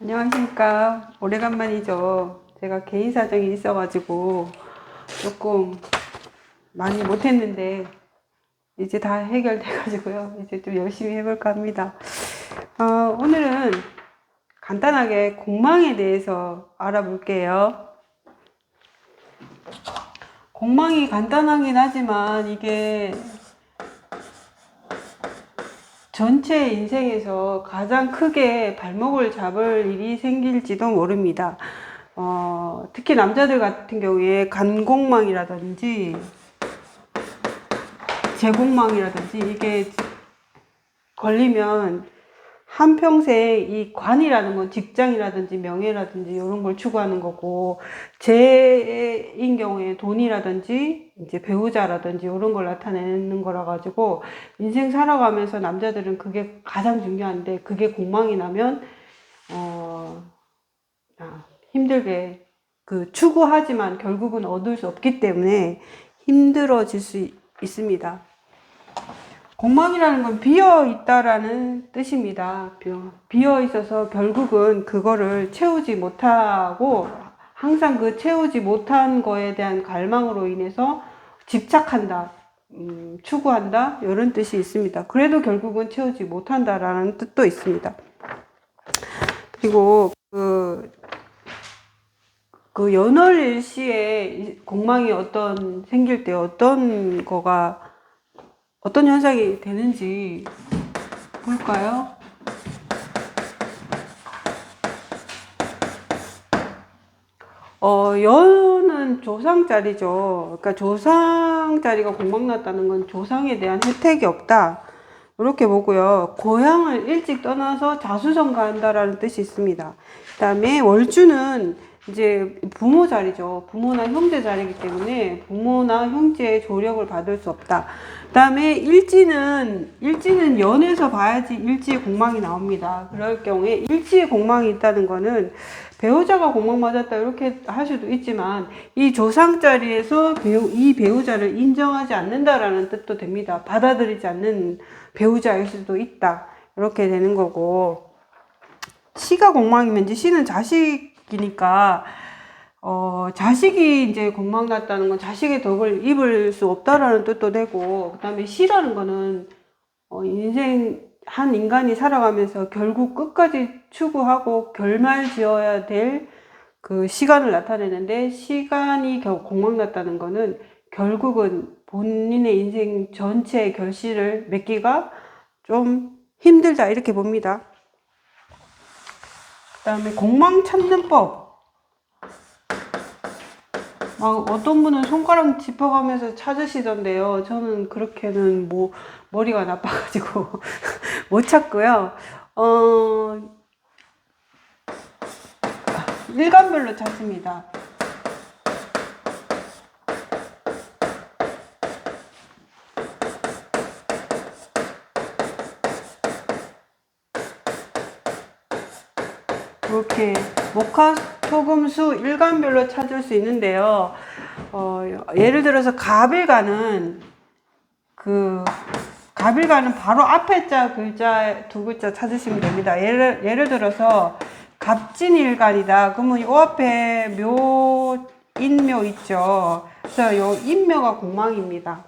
안녕하십니까. 오래간만이죠. 제가 개인 사정이 있어가지고 조금 많이 못했는데 이제 다 해결돼가지고요. 이제 좀 열심히 해볼까 합니다. 오늘은 간단하게 공망에 대해서 알아볼게요. 공망이 간단하긴 하지만 이게 전체 인생에서 가장 크게 발목을 잡을 일이 생길지도 모릅니다. 특히 남자들 같은 경우에 간공망이라든지 재공망이라든지 이게 걸리면 한평생 이 관이라는 건 직장이라든지 명예라든지 이런 걸 추구하는 거고, 재인 경우에 돈이라든지 이제 배우자라든지 이런 걸 나타내는 거라 가지고 인생 살아가면서 남자들은 그게 가장 중요한데, 그게 공망이 나면 힘들게 추구하지만 결국은 얻을 수 없기 때문에 힘들어질 수 있습니다. 공망이라는 건 비어 있다라는 뜻입니다. 비어 있어서 결국은 그거를 채우지 못하고 항상 그 채우지 못한 거에 대한 갈망으로 인해서 집착한다, 추구한다, 이런 뜻이 있습니다. 그래도 결국은 채우지 못한다라는 뜻도 있습니다. 그리고 그 연월일시에 공망이 생길 때 어떤 현상이 되는지 볼까요? 연은 조상자리죠. 그러니까 조상자리가 공망 났다는 건 조상에 대한 혜택이 없다, 이렇게 보고요. 고향을 일찍 떠나서 자수성가한다라는 뜻이 있습니다. 그 다음에 월주는 이제 부모 자리죠. 부모나 형제 자리이기 때문에 부모나 형제의 조력을 받을 수 없다. 그 다음에 일지는 연에서 봐야지 일지의 공망이 나옵니다. 그럴 경우에 일지의 공망이 있다는 거는 배우자가 공망 맞았다 이렇게 할 수도 있지만, 이 조상 자리에서 이 배우자를 인정하지 않는다라는 뜻도 됩니다. 받아들이지 않는 배우자일 수도 있다, 이렇게 되는 거고, 시가 공망이면 이제 시는 자식이니까 자식이 이제 공망 났다는 건 자식의 덕을 입을 수 없다라는 뜻도 되고, 그 다음에 시라는 거는 인생 한 인간이 살아가면서 결국 끝까지 추구하고 결말 지어야 될 그 시간을 나타내는데, 시간이 공망 났다는 거는 결국은 본인의 인생 전체의 결실을 맺기가 좀 힘들다, 이렇게 봅니다. 그 다음에 공망 찾는 법. 어떤 분은 손가락 짚어가면서 찾으시던데요. 저는 그렇게는 머리가 나빠가지고 못 찾고요. 일간별로 찾습니다. 이렇게 목화토금수 일간별로 찾을 수 있는데요. 예를 들어서 갑일간은 바로 앞에 글자 두 글자 찾으시면 됩니다. 예를 들어서 갑진일간이다. 그러면 이 앞에 인묘 있죠. 그래서 요 인묘가 공망입니다.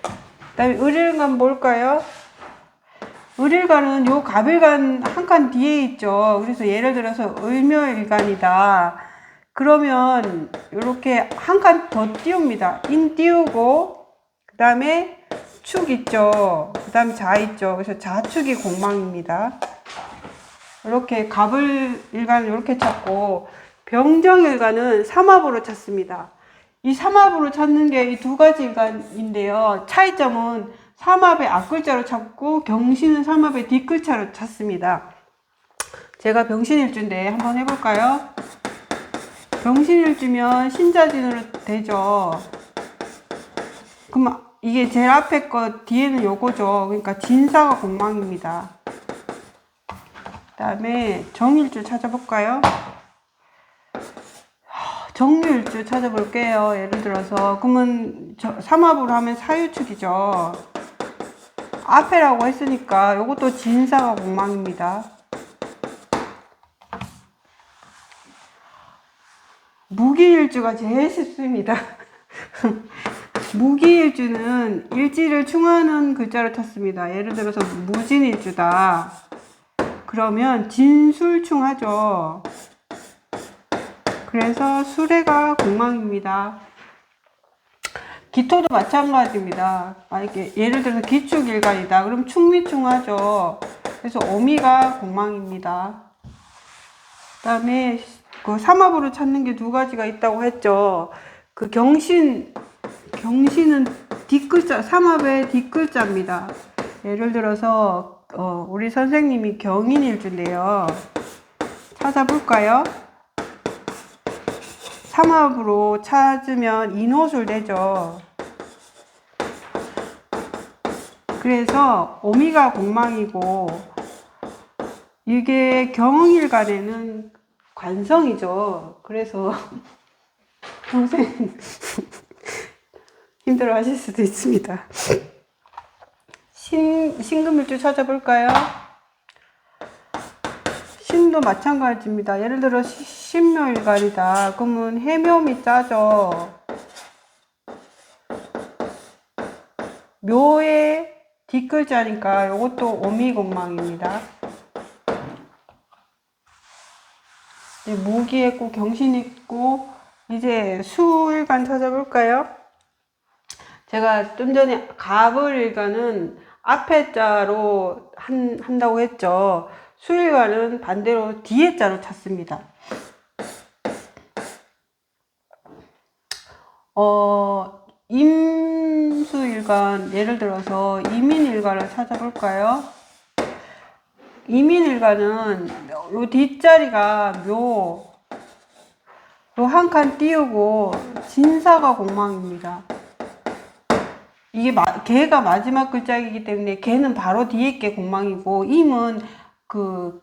그 다음에 을일간 볼까요? 을일간은 요 갑일간 한 칸 뒤에 있죠. 그래서 예를 들어서 을묘일간이다. 그러면 이렇게 한 칸 더 띄웁니다. 인 띄우고, 그 다음에 축 있죠. 그 다음에 자 있죠. 그래서 자축이 공망입니다. 이렇게 갑을일간을 이렇게 찾고, 병정일간은 삼합으로 찾습니다. 이 삼합으로 찾는 게 이 두 가지 일간인데요. 차이점은 삼합의 앞글자로 찾고 경신은 삼합의 뒷글자로 찾습니다. 제가 병신일주인데 한번 해볼까요? 병신일주면 신자진으로 되죠. 그럼 이게 제일 앞에 거 뒤에는 요거죠. 그러니까 진사가 공망입니다. 그 다음에 정일주 찾아볼까요? 정유일주 찾아볼게요. 예를 들어서 그러면 삼합으로 하면 사유축이죠. 앞에라고 했으니까 요것도 진사가 공망입니다. 무기일주가 제일 쉽습니다. 무기일주는 일지를 충하는 글자를 쳤습니다. 예를 들어서 무진일주다. 그러면 진술충하죠. 그래서 수레가 공망입니다. 기토도 마찬가지입니다. 만약에 예를 들어서 기축일간이다. 그럼 충미충하죠. 그래서 오미가 공망입니다. 그 다음에 그 삼합으로 찾는 게 두 가지가 있다고 했죠. 그 경신은 뒷글자, 삼합의 뒷글자입니다. 예를 들어서 우리 선생님이 경인일주인데요. 찾아볼까요? 삼합으로 찾으면 인호술 되죠. 그래서 오미가 공망이고, 이게 경일간에는 관성이죠. 그래서 평생 힘들어 하실 수도 있습니다. 신금일주 찾아볼까요? 신도 마찬가지입니다. 예를 들어 신묘일간이다. 그러면 해묘미 짜죠. 묘의 뒷글자니까 이것도 오미공망입니다. 무기 있고 경신 있고, 이제 수일간 찾아볼까요? 제가 좀 전에 갑을일간은 앞에 자로 한다고 했죠. 수일간은 반대로 뒤에 자로 찾습니다. 임수일간, 예를 들어서 이민일간을 찾아볼까요? 이민일간은 요 뒷자리가 묘, 요 한 칸 띄우고 진사가 공망입니다. 이게 개가 마지막 글자이기 때문에 개는 바로 뒤에 있게 공망이고, 임은 그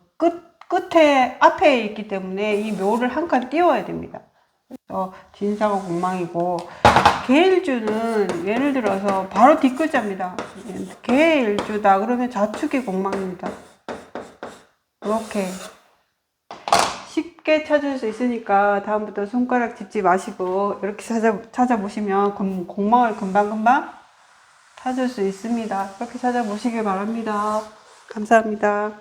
끝에 앞에 있기 때문에 이 묘를 한 칸 띄워야 됩니다. 그래서 진사가 공망이고, 개일주는 예를 들어서 바로 뒷글자입니다. 개일주다 그러면 좌축이 공망입니다. 이렇게 쉽게 찾을 수 있으니까 다음부터 손가락 짚지 마시고 이렇게 찾아보시면 공망을 금방금방 찾을 수 있습니다. 그렇게 찾아보시길 바랍니다. 감사합니다.